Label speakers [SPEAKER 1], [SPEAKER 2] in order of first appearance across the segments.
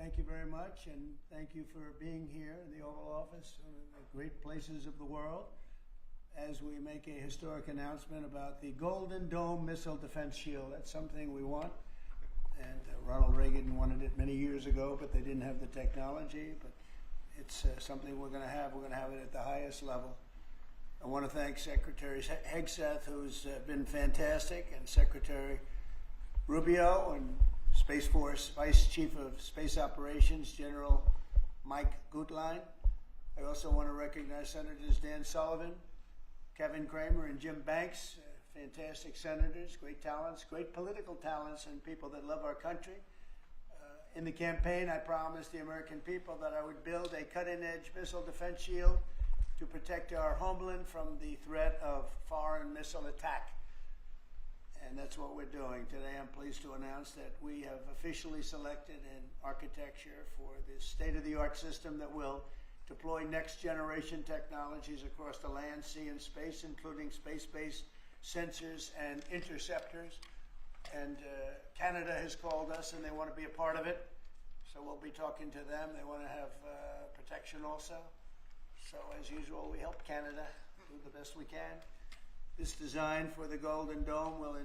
[SPEAKER 1] Thank you very much, and thank you for being here in the Oval Office, one of the great places of the world, as we make a historic announcement about the Golden Dome Missile Defense Shield. That's something we want, and Ronald Reagan wanted it many years ago, but they didn't have the technology, but it's something we're going to have. We're going to have it at the highest level. I want to thank Secretary Hegseth, who's been fantastic, and Secretary Rubio, and Space Force Vice Chief of Space Operations, General Mike Gutlein. I also want to recognize Senators Dan Sullivan, Kevin Cramer, and Jim Banks, fantastic senators, great talents, great political talents, and people that love our country. In the campaign, I promised the American people that I would build a cutting-edge missile defense shield to protect our homeland from the threat of foreign missile attack. And that's what we're doing. Today I'm pleased to announce that we have officially selected an architecture for this state-of-the-art system that will deploy next-generation technologies across the land, sea, and space, including space-based sensors and interceptors. And Canada has called us, and they want to be a part of it. So we'll be talking to them. They want to have protection also. So as usual, we help Canada do the best we can. This design for the Golden Dome will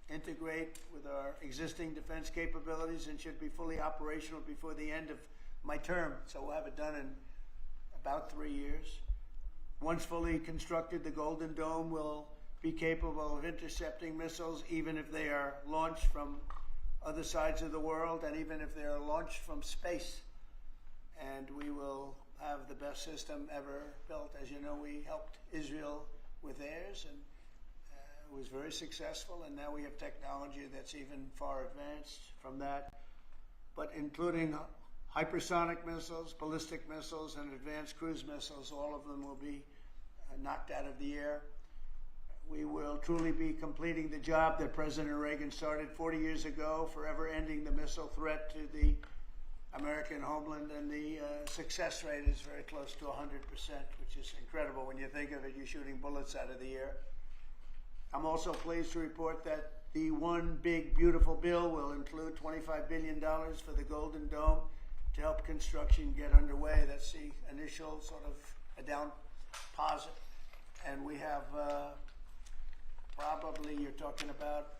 [SPEAKER 1] integrate with our existing defense capabilities and should be fully operational before the end of my term. So we'll have it done in about 3 years. Once fully constructed, the Golden Dome will be capable of intercepting missiles even if they are launched from other sides of the world and even if they are launched from space. And we will have the best system ever built. As you know, we helped Israel with theirs, and it was very successful, and now we have technology that's even far advanced from that, but including hypersonic missiles, ballistic missiles, and advanced cruise missiles. All of them will be knocked out of the air. We will truly be completing the job that President Reagan started 40 years ago, forever ending the missile threat to the American homeland, and the success rate is very close to 100%, which is incredible when you think of it. You're shooting bullets out of the air. I'm also pleased to report that the One Big Beautiful Bill will include $25 billion for the Golden Dome to help construction get underway. That's the initial sort of a down deposit. And we have probably, you're talking about,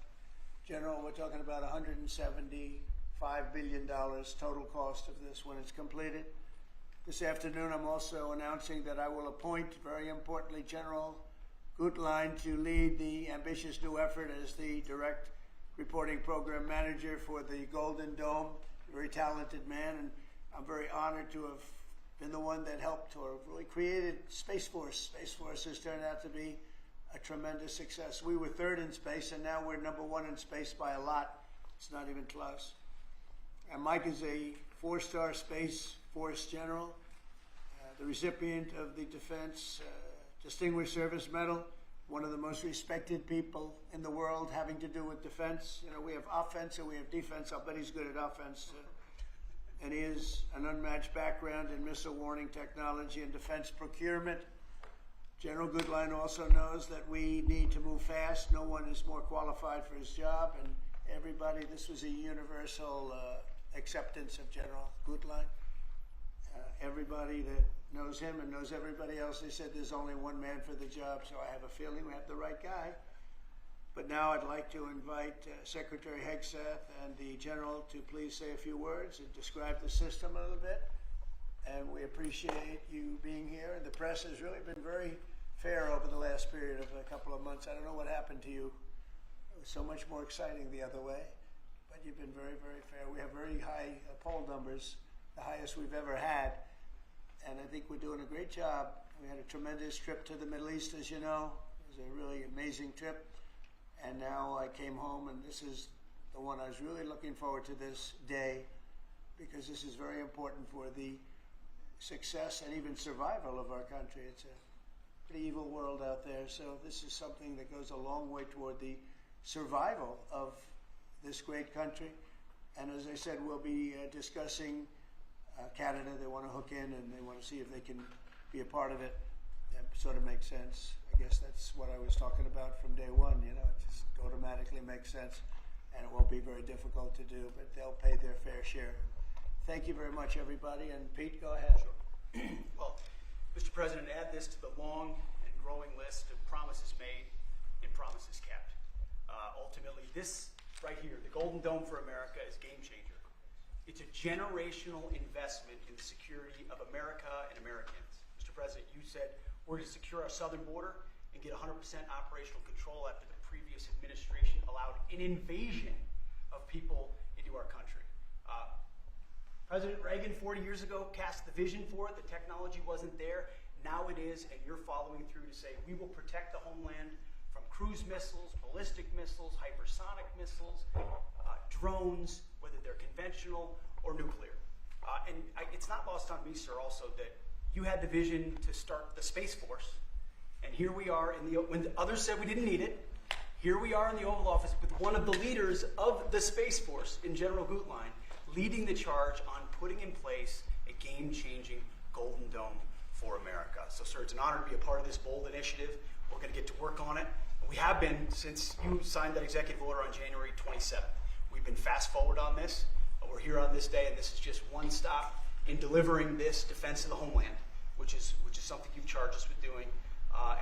[SPEAKER 1] General, we're talking about $175 billion total cost of this when it's completed. This afternoon, I'm also announcing that I will appoint, very importantly, General Gutlein to lead the ambitious new effort as the direct reporting program manager for the Golden Dome. A very talented man, and I'm very honored to have been the one that helped or really created Space Force. Space Force has turned out to be a tremendous success. We were third in space, and now we're #1 in space by a lot. It's not even close. And Mike is a 4-star Space Force general, the recipient of the Defense Distinguished Service Medal, one of the most respected people in the world having to do with defense. You know, we have offense and we have defense. I'll bet he's good at offense. And he has an unmatched background in missile warning technology and defense procurement. General Gutlein also knows that we need to move fast. No one is more qualified for his job, and everybody, this was a universal acceptance of General Gutlein. Everybody that knows him and knows everybody else, they said there's only one man for the job, so I have a feeling we have the right guy. But now I'd like to invite Secretary Hegseth and the General to please say a few words and describe the system a little bit. And we appreciate you being here. And the press has really been very fair over the last period of a couple of months. I don't know what happened to you. It was so much more exciting the other way. But you've been very, very fair. We have very high poll numbers, the highest we've ever had. And I think we're doing a great job. We had a tremendous trip to the Middle East, as you know. It was a really amazing trip. And now I came home, and this is the one I was really looking forward to this day, because this is very important for the success and even survival of our country. It's a pretty evil world out there. So this is something that goes a long way toward the survival of this great country. And as I said, we'll be discussing Canada. They want to hook in, and they want to see if they can be a part of it. That sort of makes sense. I guess that's what I was talking about from day one. You know, it just automatically makes sense, and it won't be very difficult to do, but they'll pay their fair share. Thank you very much, everybody. And Pete, go ahead.
[SPEAKER 2] Sure. Well, Mr. President, add this to the long and growing list of promises made and promises kept. Ultimately, this right here, the Golden Dome for America, is a game changer. It's a generational investment in the security of America and Americans. Mr. President, you said we're going to secure our southern border and get 100% operational control after the previous administration allowed an invasion of people into our country. President Reagan 40 years ago cast the vision for it. The technology wasn't there. Now it is, and you're following through to say we will protect the homeland from cruise missiles, ballistic missiles, hypersonic missiles, drones, whether they're conventional or nuclear. It's not lost on me, sir, also that you had the vision to start the Space Force, and here we are when the others said we didn't need it. Here we are in the Oval Office with one of the leaders of the Space Force, in General Gutlein, leading the charge on putting in place a game-changing Golden Dome for America. So, sir, it's an honor to be a part of this bold initiative. We're going to get to work on it. We have been since you signed that executive order on January 27th. We've been fast forward on this. We're here on this day, and this is just one stop in delivering this defense of the homeland, which is something you've charged us with doing,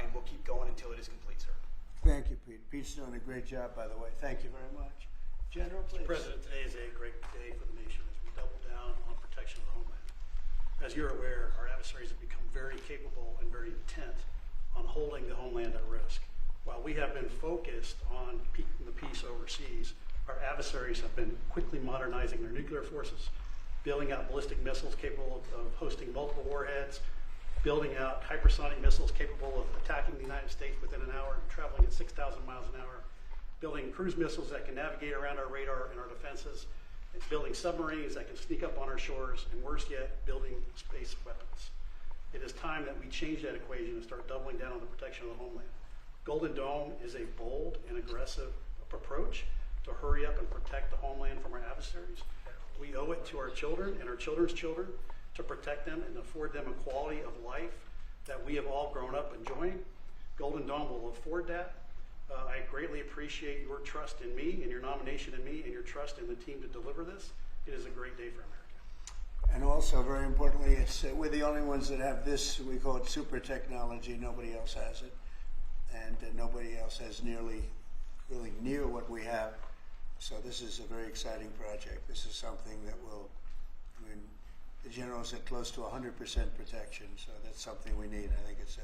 [SPEAKER 2] and we'll keep going until it is complete, sir.
[SPEAKER 1] Thank you, Pete. Pete's doing a great job, by the way. Thank you very much. General, please.
[SPEAKER 3] Mr. President, today is a great day for the nation as we double down on protection of the homeland. As you're aware, our adversaries have become very capable and very intent on holding the homeland at risk. While we have been focused on keeping the peace overseas, our adversaries have been quickly modernizing their nuclear forces, building out ballistic missiles capable of hosting multiple warheads, building out hypersonic missiles capable of attacking the United States within an hour and traveling at 6,000 miles an hour, building cruise missiles that can navigate around our radar and our defenses, and building submarines that can sneak up on our shores, and worse yet, building space weapons. It is time that we change that equation and start doubling down on the protection of the homeland. Golden Dome is a bold and aggressive approach to hurry up and protect the homeland from our adversaries. We owe it to our children and our children's children to protect them and afford them a quality of life that we have all grown up enjoying. Golden Dome will afford that. I greatly appreciate your trust in me and your nomination in me and your trust in the team to deliver this. It is a great day for America.
[SPEAKER 1] And also, very importantly, we're the only ones that have this, we call it super technology. Nobody else has it. And nobody else has really near what we have. So this is a very exciting project. This is something that will, the general said close to 100% protection. So that's something we need. I think it's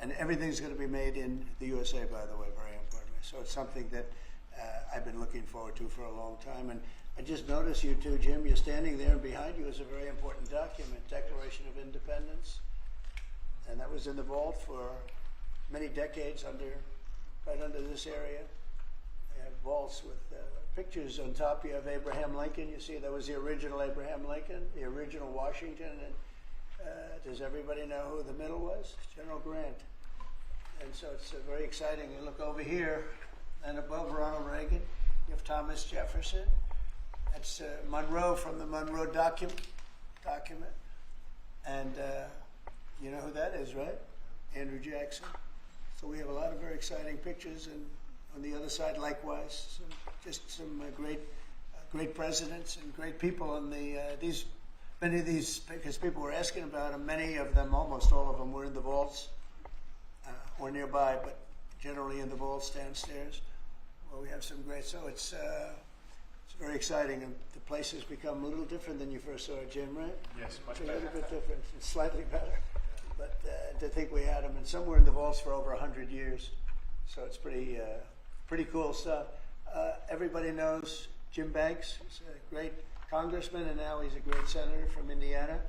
[SPEAKER 1] and everything's going to be made in the USA, by the way, very importantly. So it's something that I've been looking forward to for a long time. And I just noticed you too, Jim, you're standing there, and behind you is a very important document, Declaration of Independence. And that was in the vault for many decades right under this area. They have vaults with pictures on top. You have Abraham Lincoln. You see that was the original Abraham Lincoln, the original Washington. And does everybody know who the middle was? General Grant. And so it's very exciting. You look over here, and above Ronald Reagan, you have Thomas Jefferson. That's Monroe from the Monroe document. And you know who that is, right? Andrew Jackson. So we have a lot of very exciting pictures, and on the other side, likewise, some great presidents and great people. And many of these, because people were asking about them, many of them, almost all of them, were in the vaults or nearby, but generally in the vaults downstairs. Well, we have some great. So it's very exciting, and the place has become a little different than you first saw it, Jim, right?
[SPEAKER 4] Yes, much
[SPEAKER 1] it's
[SPEAKER 4] better.
[SPEAKER 1] A little bit different. It's slightly better. But to think we had them, and some were in the vaults for over 100 years. So it's pretty cool stuff. Everybody knows Jim Banks. He's a great congressman, and now he's a great senator from Indiana.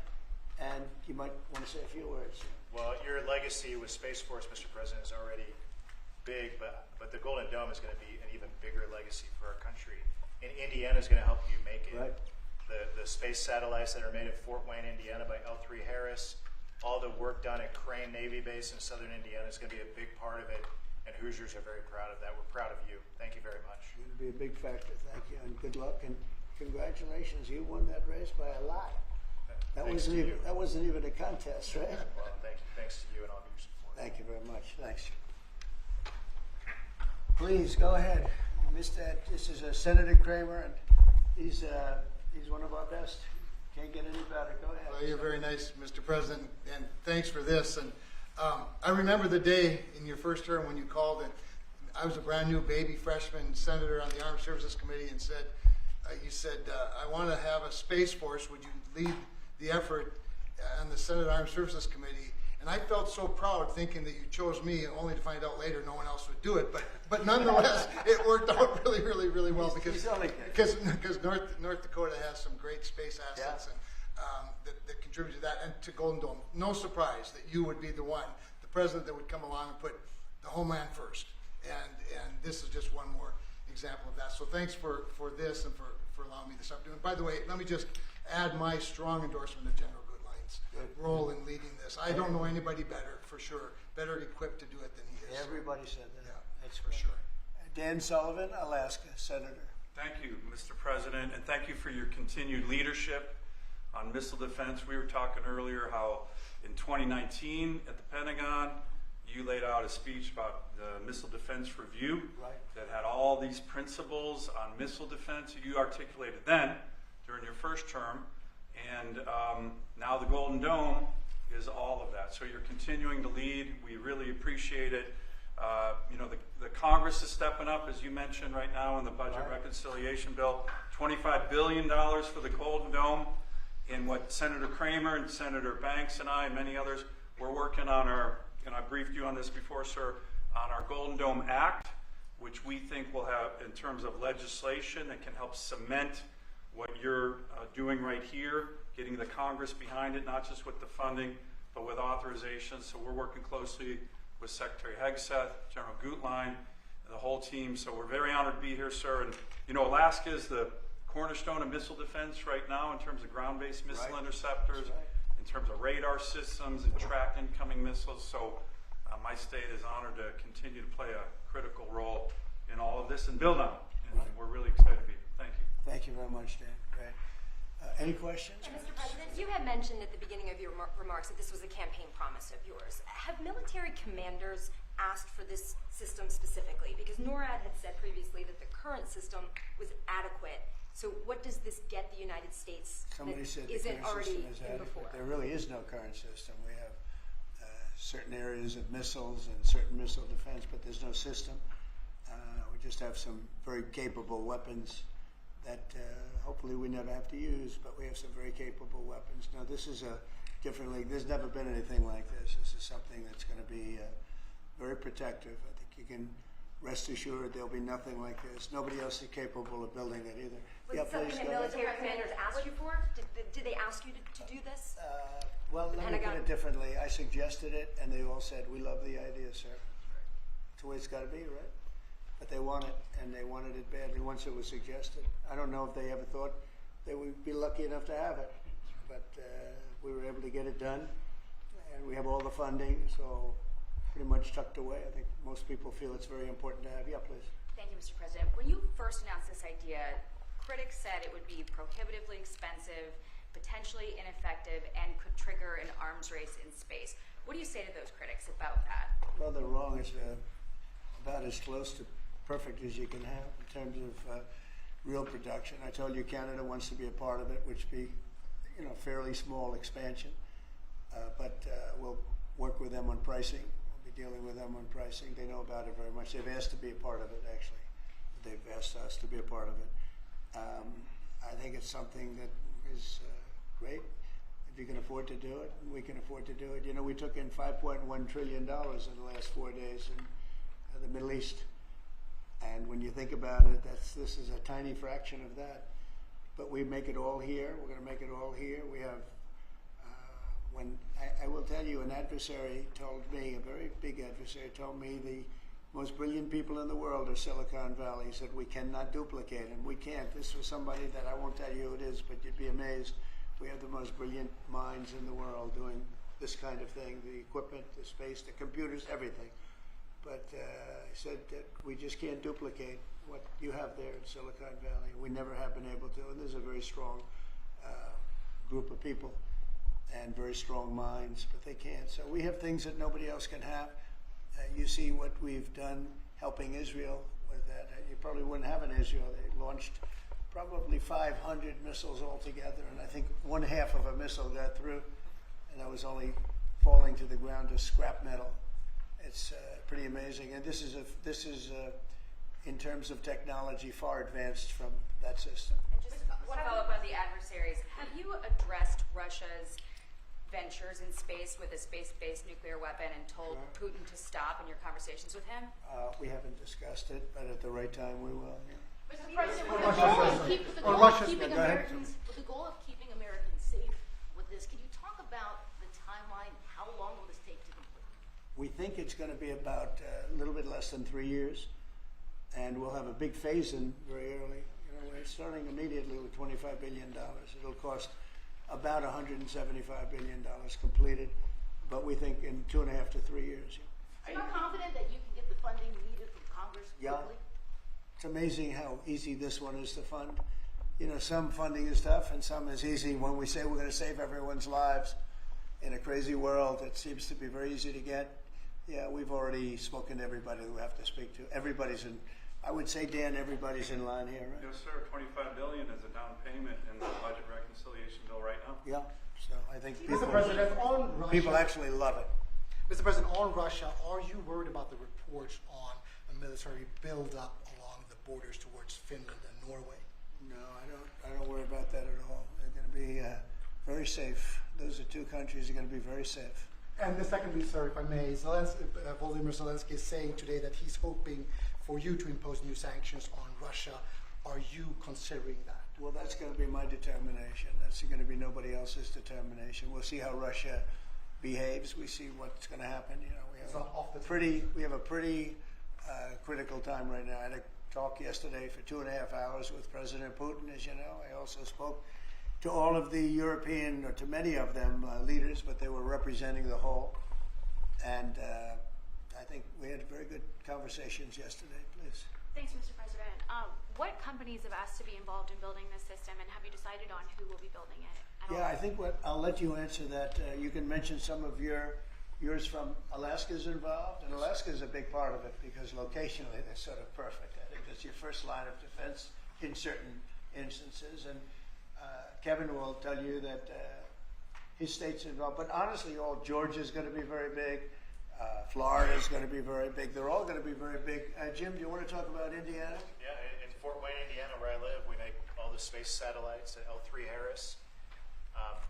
[SPEAKER 1] And you might want to say a few words.
[SPEAKER 4] Well, your legacy with Space Force, Mr. President, is already big, but the Golden Dome is going to be an even bigger legacy for our country. And Indiana is going to help you make it.
[SPEAKER 1] Right.
[SPEAKER 4] The space satellites that are made at Fort Wayne, Indiana by L3 Harris, all the work done at Crane Navy Base in southern Indiana is going to be a big part of it, and Hoosiers are very proud of that. We're proud of you. Thank you very much.
[SPEAKER 1] It'll be a big factor. Thank you, and good luck, and congratulations. You won that race by a lot. That wasn't even a contest, right?
[SPEAKER 4] Well, thanks to you and all of your support.
[SPEAKER 1] Thank you very much. Thanks. Please go ahead. You missed that. This is Senator Kramer, and he's one of our best. Can't get any better. Go ahead.
[SPEAKER 5] Well, you're very nice, Mr. President, and thanks for this. And I remember the day in your first term when you called, and I was a brand new baby freshman senator on the Armed Services Committee, and you said, I want to have a Space Force. Would you lead the effort on the Senate Armed Services Committee? And I felt so proud thinking that you chose me, only to find out later no one else would do it. But nonetheless, it worked out really, really, really well because North Dakota has some great space assets that contribute to that and to Golden Dome. No surprise that you would be the president that would come along and put the homeland first. And this is just one more example of that. So thanks for this and for allowing me this opportunity. And by the way, let me just add my strong endorsement of General Goodline's role in leading this. I don't know anybody better, for sure, better equipped to do it than he is.
[SPEAKER 1] Everybody said that.
[SPEAKER 5] Yeah,
[SPEAKER 1] That's
[SPEAKER 5] for
[SPEAKER 1] great.
[SPEAKER 5] sure.
[SPEAKER 1] Dan Sullivan, Alaska, Senator.
[SPEAKER 6] Thank you, Mr. President, and thank you for your continued leadership on missile defense. We were talking earlier how in 2019 at the Pentagon, you laid out a speech about the Missile Defense Review that had all these principles on missile defense. You articulated then during your first term, and now the Golden Dome is all of that. So you're continuing to lead. We really appreciate it. The Congress is stepping up, as you mentioned right now in the budget reconciliation bill, $25 billion for the Golden Dome. And what Senator Kramer and Senator Banks and I and many others, we're working on and I briefed you on this before, sir, on our Golden Dome Act, which we think will have, in terms of legislation that can help cement what you're doing right here, getting the Congress behind it, not just with the funding, but with authorization. So we're working closely with Secretary Hegseth, General Gutlein, and the whole team. So we're very honored to be here, sir. And Alaska is the cornerstone of missile defense right now in terms of ground-based missile interceptors, in terms of radar systems and track incoming missiles. So my state is honored to continue to play a critical role in all of this and build on it. And we're really excited to be here. Thank you.
[SPEAKER 1] Thank you very much, Dan. Great. Any questions?
[SPEAKER 7] Mr. President, you had mentioned at the beginning of your remarks that this was a campaign promise of yours. Have military commanders asked for this system specifically? Because NORAD had said previously that the current system was adequate. So what does this get the United States
[SPEAKER 1] Somebody
[SPEAKER 7] that
[SPEAKER 1] said the
[SPEAKER 7] isn't
[SPEAKER 1] current
[SPEAKER 7] already
[SPEAKER 1] system is
[SPEAKER 7] in
[SPEAKER 1] adequate.
[SPEAKER 7] before?
[SPEAKER 1] There really is no current system. We have certain areas of missiles and certain missile defense, but there's no system. We just have some very capable weapons that hopefully we never have to use, but we have some very capable weapons. Now, this is a different league. There's never been anything like this. This is something that's going to be very protective. I think you can rest assured there'll be nothing like this. Nobody else is capable of building it either.
[SPEAKER 7] Was
[SPEAKER 1] Yeah,
[SPEAKER 7] it something
[SPEAKER 1] please,
[SPEAKER 7] that
[SPEAKER 1] go ahead.
[SPEAKER 7] military commanders asked you for? Did they ask you to do this?
[SPEAKER 1] Well, let me put
[SPEAKER 7] Pentagon?
[SPEAKER 1] it differently. I suggested it, and they all said, "We love the idea, sir." It's the way it's got to be, right? But they want it, and they wanted it badly once it was suggested. I don't know if they ever thought they would be lucky enough to have it, but we were able to get it done, and we have all the funding, so pretty much tucked away. I think most people feel it's very important to have. Yeah, please.
[SPEAKER 8] Thank you, Mr. President. When you first announced this idea, critics said it would be prohibitively expensive, potentially ineffective, and could trigger an arms race in space. What do you say to those critics about that?
[SPEAKER 1] Well, they're wrong. It's about as close to perfect as you can have in terms of real production. I told you Canada wants to be a part of it, which be, fairly small expansion. But we'll work with them on pricing. We'll be dealing with them on pricing. They know about it very much. They've asked to be a part of it, actually. They've asked us to be a part of it. I think it's something that is great. If you can afford to do it, we can afford to do it. We took in $5.1 trillion in the last 4 days in the Middle East. And when you think about it, this is a tiny fraction of that. But we make it all here. We're going to make it all here. We have, I will tell you, an adversary told me, a very big adversary told me the most brilliant people in the world are Silicon Valley. He said, we cannot duplicate, and we can't. This was somebody that I won't tell you who it is, but you'd be amazed. We have the most brilliant minds in the world doing this kind of thing, the equipment, the space, the computers, everything. But he said that we just can't duplicate what you have there in Silicon Valley. We never have been able to, and there's a very strong group of people and very strong minds, but they can't. So we have things that nobody else can have. You see what we've done helping Israel with that. You probably wouldn't have an Israel. They launched probably 500 missiles altogether, and I think one half of a missile got through, and that was only falling to the ground as scrap metal. It's pretty amazing, and this is in terms of technology far advanced from that system.
[SPEAKER 8] And just one follow-up on the adversaries. Have you addressed Russia's ventures in space with a space-based nuclear weapon and told Putin to stop in your conversations with him?
[SPEAKER 1] We haven't discussed it, but at the right time we will. Yeah.
[SPEAKER 9] Mr. President,
[SPEAKER 1] Or
[SPEAKER 9] with the
[SPEAKER 1] Russia's
[SPEAKER 9] goal of
[SPEAKER 1] president.
[SPEAKER 9] keep- with the
[SPEAKER 1] Or
[SPEAKER 9] goal of
[SPEAKER 1] Russia's
[SPEAKER 9] keeping
[SPEAKER 1] president. Go ahead.
[SPEAKER 9] Americans, with the goal of keeping Americans safe with this, can you talk about the timeline? How long will this take to complete?
[SPEAKER 1] We think it's going to be about a little bit less than 3 years, and we'll have a big phase-in very early. You know, we're starting immediately with $25 billion. It'll cost about $175 billion completed, but we think in 2.5 to 3 years.
[SPEAKER 9] Are you confident that you can get the funding needed from Congress
[SPEAKER 1] Yeah.
[SPEAKER 9] quickly?
[SPEAKER 1] It's amazing how easy this one is to fund. You know, some funding is tough and some is easy. When we say we're going to save everyone's lives in a crazy world, it seems to be very easy to get. Yeah, we've already spoken to everybody we have to speak to. Everybody's in, I would say, Dan, everybody's in line here, right?
[SPEAKER 6] Yes, sir. $25 billion is a down payment in the budget reconciliation bill right now.
[SPEAKER 1] Yeah, so I think
[SPEAKER 10] Mr. President, on Russia,
[SPEAKER 1] people actually love it.
[SPEAKER 10] Mr. President, on Russia, are you worried about the reports on a military buildup along the borders towards Finland and Norway?
[SPEAKER 1] No, I don't worry about that at all. They're going to be very safe. Those are two countries that are going to be very safe.
[SPEAKER 10] And the secondly, sir, if I may, Volodymyr Zelensky is saying today that he's hoping for you to impose new sanctions on Russia. Are you considering that?
[SPEAKER 1] Well, that's going to be my determination. That's going to be nobody else's determination. We'll see how Russia behaves. We see what's going to happen. You know, we have a pretty critical time right now. I had a talk yesterday for 2.5 hours with President Putin, as you know. I also spoke to all of the European, or to many of them, leaders, but they were representing the whole. And I think we had very good conversations yesterday. Please.
[SPEAKER 11] Thanks, Mr. President. What companies have asked to be involved in building this system, and have you decided on who will be building it?
[SPEAKER 1] Yeah, I think I'll let you answer that. You can mention some of yours from Alaska's involved, and Alaska is a big part of it because locationally they're sort of perfect. I think that's your first line of defense in certain instances, and Kevin will tell you that his state's involved. But honestly, Georgia's going to be very big. Florida's going to be very big. They're all going to be very big. Jim, do you want to talk about Indiana?
[SPEAKER 4] Yeah, in Fort Wayne, Indiana, where I live, we make all the space satellites at L3 Harris.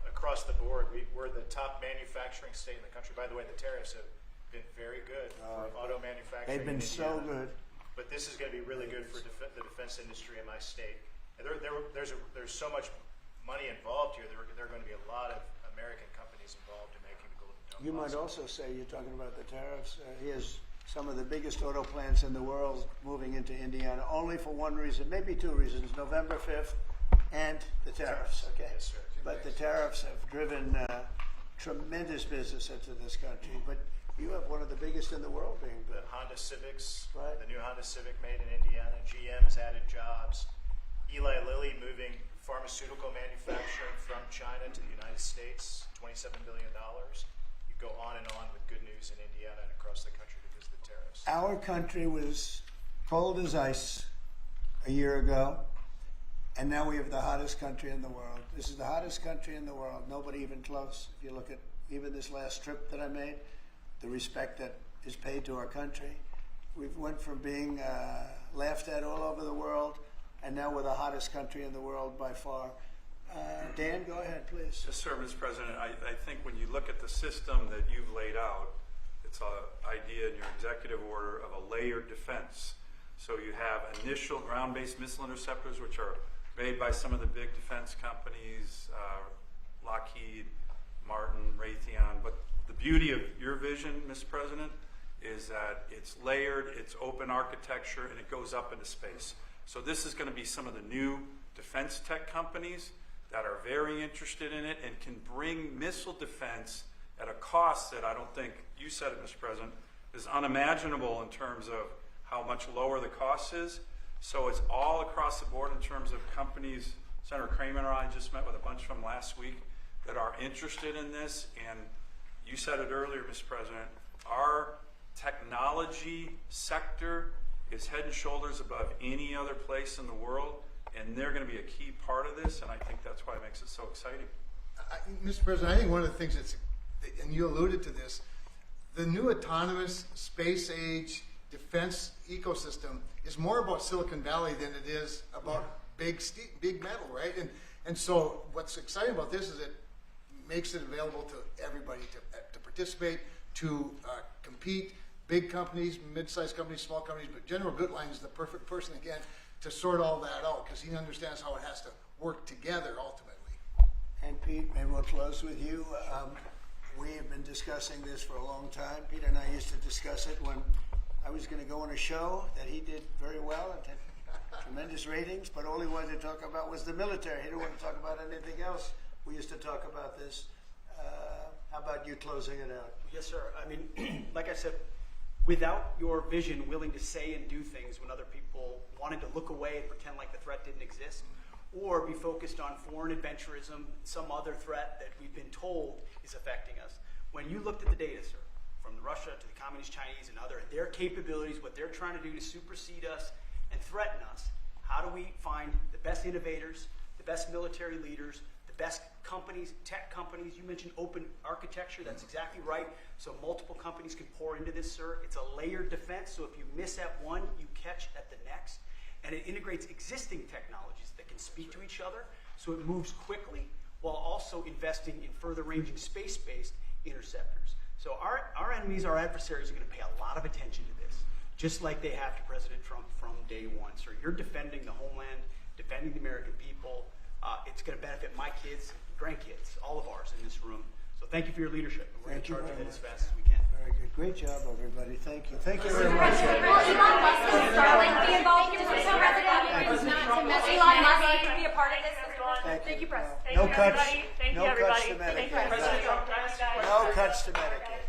[SPEAKER 4] Across the board, we're the top manufacturing state in the country. By the way, the tariffs have been very good for auto manufacturing.
[SPEAKER 1] They've been
[SPEAKER 4] in
[SPEAKER 1] so
[SPEAKER 4] Indiana.
[SPEAKER 1] good.
[SPEAKER 4] But this is going to be really good for the defense industry in my state. And there's so much money involved here. There are going to be a lot of American companies involved in making the Golden Dome.
[SPEAKER 1] You might
[SPEAKER 4] possible.
[SPEAKER 1] also say, you're talking about the tariffs, here's some of the biggest auto plants in the world moving into Indiana, only for one reason, maybe two reasons, November 5th and the tariffs, okay?
[SPEAKER 4] Yes, sir.
[SPEAKER 1] But the tariffs have driven tremendous business into this country, but you have one of the biggest in the world being
[SPEAKER 4] The
[SPEAKER 1] built.
[SPEAKER 4] Honda Civics,
[SPEAKER 1] Right.
[SPEAKER 4] the new Honda Civic made in Indiana. GM has added jobs. Eli Lilly moving pharmaceutical manufacturing from China to the United States, $27 billion. You go on and on with good news in Indiana and across the country because of the tariffs.
[SPEAKER 1] Our country was cold as ice a year ago, and now we have the hottest country in the world. This is the hottest country in the world, nobody even close. If you look at even this last trip that I made, the respect that is paid to our country. We've went from being laughed at all over the world, and now we're the hottest country in the world by far. Dan, go ahead, please.
[SPEAKER 6] Yes, sir, Mr. President. I think when you look at the system that you've laid out, it's an idea in your executive order of a layered defense. So you have initial ground-based missile interceptors, which are made by some of the big defense companies, Lockheed, Martin, Raytheon. But the beauty of your vision, Mr. President, is that it's layered, it's open architecture, and it goes up into space. So this is going to be some of the new defense tech companies that are very interested in it and can bring missile defense at a cost that I don't think, you said it, Mr. President, is unimaginable in terms of how much lower the cost is. So it's all across the board in terms of companies. Senator Kramer and I just met with a bunch of them last week that are interested in this. And you said it earlier, Mr. President, our technology sector is head and shoulders above any other place in the world. and they're going to be a key part of this, and I think that's why it makes it so exciting.
[SPEAKER 5] Mr. President, I think one of the things that's, and you alluded to this, the new autonomous space age defense ecosystem is more about Silicon Valley than it is about big metal, right? And so what's exciting about this is it makes it available to everybody to participate, to compete. Big companies, mid-sized companies, small companies, but General Gutlein is the perfect person, again, to sort all that out because he understands how it has to work together ultimately.
[SPEAKER 1] And Pete, maybe we'll close with you. We have been discussing this for a long time. Peter and I used to discuss it when I was going to go on a show that he did very well and had tremendous ratings, but all he wanted to talk about was the military. He didn't want to talk about anything else. We used to talk about this. How about you closing it out?
[SPEAKER 2] Yes, sir. I mean, like I said, without your vision, willing to say and do things when other people wanted to look away and pretend like the threat didn't exist, or be focused on foreign adventurism, some other threat that we've been told is affecting us. When you looked at the data, sir, from Russia to the Communist Chinese and other, their capabilities, what they're trying to do to supersede us and threaten us, how do we find the best innovators, the best military leaders, the best companies, tech companies? You mentioned open architecture. That's exactly right. So multiple companies can pour into this, sir. It's a layered defense. So if you miss at one, you catch at the next. And it integrates existing technologies that can speak to each other. So it moves quickly while also investing in further ranging space-based interceptors. So our enemies, our adversaries, are going to pay a lot of attention to this, just like they have to President Trump from day one. So you're defending the homeland, defending the American people. It's going to benefit my kids, grandkids, all of ours in this room. So thank you for your leadership. We're going to charge it as fast as we can.
[SPEAKER 1] Very good. Great job, everybody. Thank you. Thank you very much.
[SPEAKER 7] Elon Musk is starting to be involved in this president. Elon Musk can be a part of this as well.
[SPEAKER 1] Thank you,
[SPEAKER 11] Press.
[SPEAKER 1] No cuts.
[SPEAKER 11] Thank you,
[SPEAKER 1] No cuts
[SPEAKER 11] everybody.
[SPEAKER 1] to
[SPEAKER 11] Thank you,
[SPEAKER 1] Medicare.
[SPEAKER 11] President Trump.
[SPEAKER 1] No cuts to Medicare.